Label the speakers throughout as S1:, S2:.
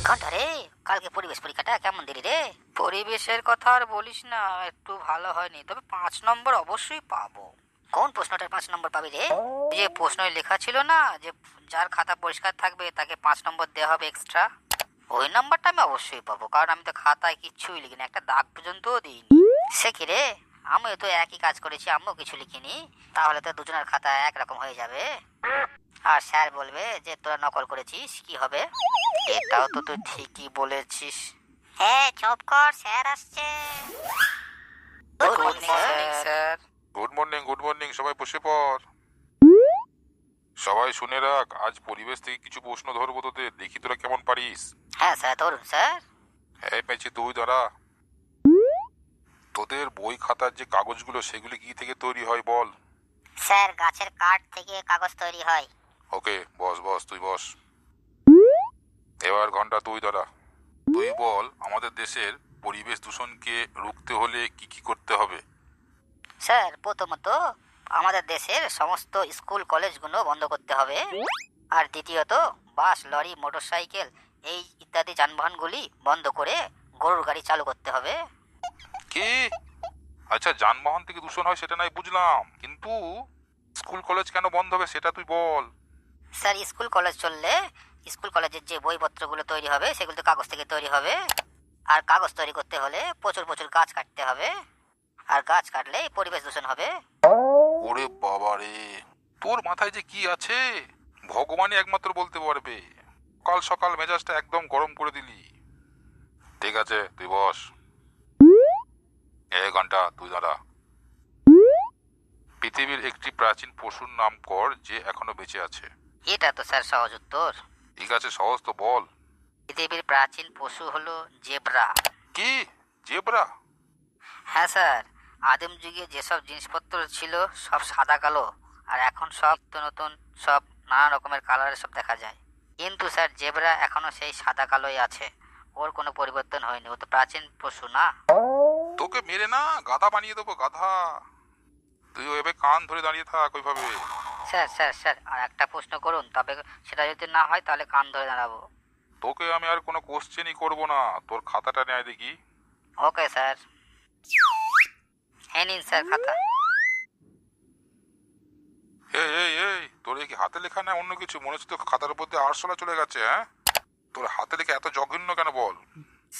S1: ঘন্টা রে, কালকে পরিবেশ পরীক্ষাটা কেমন দিলি রে?
S2: পরিবেশের কথা আর বলিস না, একটু ভালো হয়নি, তবে 5 নম্বর অবশ্যই পাবো।
S1: কোন প্রশ্নটার 5 নম্বর পাবি রে?
S2: ওই যে প্রশ্নই লেখা ছিল না যে যার খাতা পরিষ্কার থাকবে তাকে 5 নম্বর দেওয়া হবে এক্সট্রা, ওই নাম্বারটা আমি অবশ্যই পাবো, কারণ আমি তো খাতায় কিচ্ছুই লিখিনি, একটা দাগ পর্যন্তও দিইনি।
S1: সে কি রে, আমিও তো একই কাজ করেছি, আমিও কিছু লিখিনি। তাহলে তো দুজনের খাতা একরকম হয়ে যাবে। আর স্যার বলবে যে তোরা নকল করেছিস, কি হবে?
S2: এটাও তো তুই ঠিকই বলেছিস।
S1: হ্যাঁ, চুপ কর, স্যার আসছে।
S2: Good morning sir.
S3: Good morning, good morning, সবাই বসে পড়। সবাই শুনে রাখ, আজ পরিবেশ থেকে কিছু প্রশ্ন ধরবো তোদের, দেখি তোরা কেমন পারিস।
S1: হ্যাঁ স্যার, ধরুন স্যার।
S3: এই পেয়েছি তুই দাঁড়া। তোদের বই খাতার যে কাগজগুলো সেগুলি কি থেকে তৈরি হয় বল?
S1: স্যার, গাছের কাঠ থেকে কাগজ তৈরি হয়।
S3: ওকে, বস বস, তুই বস। এবার ঘন্টা তুই দাঁড়া। তুই বল, আমাদের দেশের পরিবেশ দূষণকে রুখতে হলে কি কি করতে হবে?
S1: স্যার, প্রথমত আমাদের দেশের সমস্ত স্কুল কলেজগুলো বন্ধ করতে হবে। আর দ্বিতীয়ত বাস, লরি, মোটরসাইকেল এই ইত্যাদি যানবাহনগুলি বন্ধ করে গরুর গাড়ি চালু করতে হবে।
S3: কি? আচ্ছা, যানবাহন থেকে দূষণ হয় সেটা নাই বুঝলাম, কিন্তু স্কুল কলেজ কেন বন্ধ হবে সেটা তুই বল।
S1: স্যার, স্কুল কলেজ চললে স্কুল কলেজের যে বইপত্রগুলো তৈরি হবে সেগুলো তো কাগজ থেকে তৈরি হবে। আর কাগজ তৈরি করতে হলে প্রচুর প্রচুর গাছ কাটতে হবে। আর গাছ কাটলে পরিবেশ দূষণ হবে।
S3: ওরে বাবা রে, তোর মাথায় যে কি আছে ভগবানই একমাত্র বলতে পারবে। সকাল সকাল মেজাজটা একদম গরম করে দিলি। ঠিক আছে, তুই বস। ঘন্টা তুই দাঁড়া। পৃথিবীর একটি প্রাচীন পশুর নাম কর যে এখনো বেঁচে আছে।
S1: এটা তো স্যার সহজ উত্তর।
S3: ঠিক আছে, সহজ তো বল।
S1: পৃথিবীর প্রাচীন পশু হলো জেব্রা।
S3: কি? জেব্রা?
S1: হ্যাঁ স্যার, আদিম যুগে যেসব জিনিসপত্র ছিল সব সাদা কালো, আর এখন সব তো নতুন, সব নানা রকমের কালারের সব দেখা যায়। কিন্তু স্যার, জেব্রা এখনো সেই সাদা কালোই আছে, ওর কোনো পরিবর্তন হয়নি, ও তো প্রাচীন পশু না।
S3: তোকে মেরে না গাধা বানিয়ে দেবো, গাধা। তুই ওইভাবে কান ধরে দাঁড়িয়ে থাক ওইভাবে।
S1: স্যার স্যার স্যার, আর একটা প্রশ্ন করুন, তবে সেটা যদি না হয় তাহলে কান ধরে দাঁড়াবো।
S3: তোকে আমি আর কোনো কোশ্চেনই করবো না, তোর খাতাটা নেয় দেখি।
S1: ওকে স্যার, হ্যাঁ নিন স্যার খাতা।
S3: এই এই এই, তোর কি হাতে লেখা না অন্য কিছু? মনে হচ্ছে তো খাতার উপর দিয়ে আরশোলা চলে গেছে। হ্যাঁ, তোর হাতে লেখা এত জঘন্য কেন বল?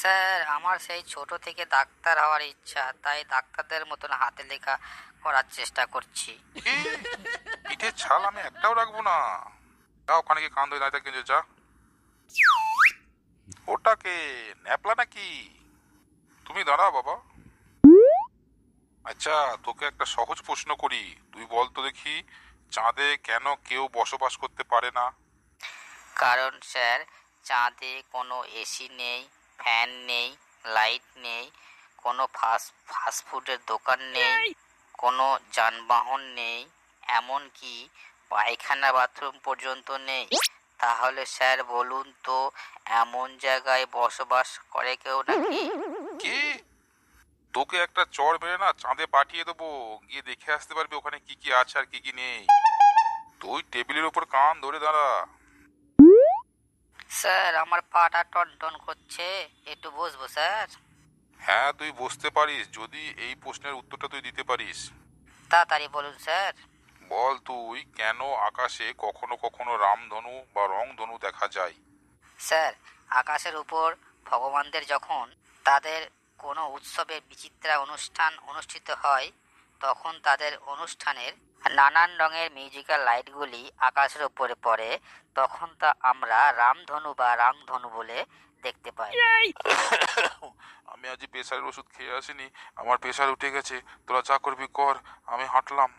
S2: স্যার, আমার সেই ছোট থেকে ডাক্তার হওয়ার ইচ্ছা, তাই ডাক্তারদের মতন হাতে লেখা করার চেষ্টা করছি।
S3: কি? পিঠের ছাল আমি একটাও রাখবো না। যাও, ওখানে গিয়ে কান ধরে দাঁড়িয়ে থাকতে যা। ওটাকে ন্যাপলা নাকি? তুমি দাঁড়াও বাবা। আচ্ছা, তোকে একটা সহজ প্রশ্ন করি, তুই বল তো দেখি, চাঁদে কেন কেউ বসবাস করতে পারে না?
S2: কারণ স্যার, চাঁদে কোনো এসি নেই, ফ্যান নেই, লাইট নেই, কোনো ফাস্টফুডের দোকান নেই, কোনো যানবাহন নেই, এমনকি পায়খানা বাথরুম পর্যন্ত নেই। তাহলে স্যার বলুন তো, এমন জায়গায় বসবাস করে কেউ নাকি?
S3: কি? তোকে একটা চড় মেরে না চাঁদে পাঠিয়ে দেবো, গিয়ে দেখে আসতে পারবি ওখানে কি কি আছে আর কি কি নেই। তুই টেবিলের উপর কান ধরে দাঁড়া।
S2: স্যার, আমার পাটা টনটন করছে, একটু বসবো স্যার?
S3: হ্যাঁ, তুই বুঝতে পারিস যদি এই প্রশ্নের উত্তরটা তুই দিতে পারিস।
S2: তাড়াতাড়ি বলুন স্যার।
S3: বল তুই, কেন আকাশে কখনো কখনো রামধনু বা রংধনু দেখা যায়?
S2: স্যার, আকাশের উপর ভগবানদের যখন তাদের কোনো উৎসবের বিচিত্রা অনুষ্ঠান অনুষ্ঠিত হয়, তখন তাদের অনুষ্ঠানের নানান রঙের মিউজিক্যাল লাইটগুলি আকাশের উপরে পড়ে, তখন তা আমরা রামধনু বা রাংধনু বলে দেখতে পাই।
S3: আমি আজ প্রেশারের ওষুধ খেয়ে আসিনি, আমার প্রেশার উঠে গেছে। তোরা যা করবি কর, আমি হাঁটলাম।